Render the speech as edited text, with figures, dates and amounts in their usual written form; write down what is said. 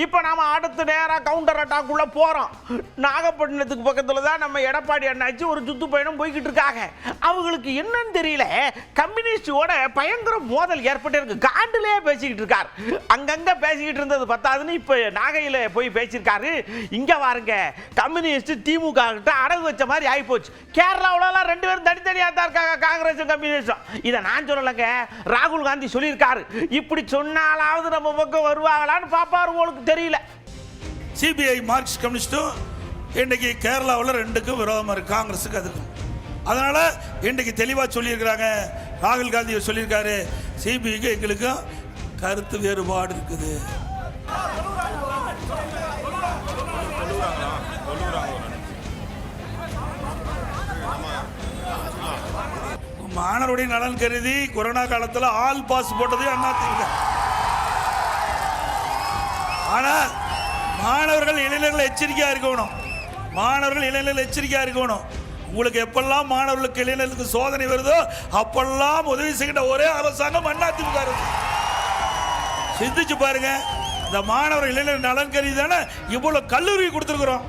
இப்போ நாம அடுத்த நேராக கவுண்டர் அட்டாக்குள்ள போறோம். நாகப்பட்டினத்துக்கு பக்கத்துல தான் நம்ம எடப்பாடி அண்ணாச்சி ஒரு சுத்து பயணம் போய்கிட்டு இருக்காங்க. அவங்களுக்கு என்னன்னு தெரியல, கம்யூனிஸ்டோட பயங்கர மோதல் ஏற்பட்டு இருக்கு. காண்டிலே பேசிக்கிட்டு இருக்காரு. அங்கங்க பேசிக்கிட்டு இருந்தது பத்தாதுன்னு இப்ப நாகையில போய் பேசியிருக்காரு. இங்க பாருங்க, கம்யூனிஸ்ட் திமுக கிட்ட அடகு வச்ச மாதிரி ஆகி போச்சு. கேரளாவுல ரெண்டு பேரும் தனித்தனியா தான் இருக்காங்க, காங்கிரஸும் கம்யூனிஸ்டும். இதை நான் சொல்லலைங்க, ராகுல் காந்தி சொல்லியிருக்காரு. இப்படி சொன்னாலாவது நம்ம பக்கம் வருவாங்களான்னு பாப்பாரு, உங்களுக்கு தெரியல. சிபிஐ மார்க்சிஸ்ட் கம்யூனிஸ்டும் இன்னைக்கு கேரளாவில் ரெண்டுக்கும் விரோதமாக இருக்கு, காங்கிரஸுக்கு அதுக்கும். அதனால இன்னைக்கு தெளிவாக சொல்லியிருக்கிறாங்க. ராகுல் காந்தி சொல்லியிருக்காரு, சிபிஐக்கு எங்களுக்கும் கருத்து வேறுபாடு இருக்குது. மாணவருடைய நலன் கருதி கொரோனா காலத்தில் ஆல் பாஸ் போட்டது அதிமுக. ஆனால் மாணவர்கள் இளைஞர்கள் எச்சரிக்கையா இருக்கணும். மாணவர்கள் இளைஞர்கள் எச்சரிக்கையா இருக்கணும். உங்களுக்கு எப்பெல்லாம் மாணவர்களுக்கு இளைஞர்களுக்கு சோதனை வருதோ அப்பெல்லாம் உதவி செய்கின்ற ஒரே அரசாங்கம் அதிமுக அரசு. சிந்திச்சு பாருங்க, இந்த மாணவர் இளைஞர் நலன் கருதி தானே இவ்வளவு கல்லூரி கொடுத்துருக்கிறோம்.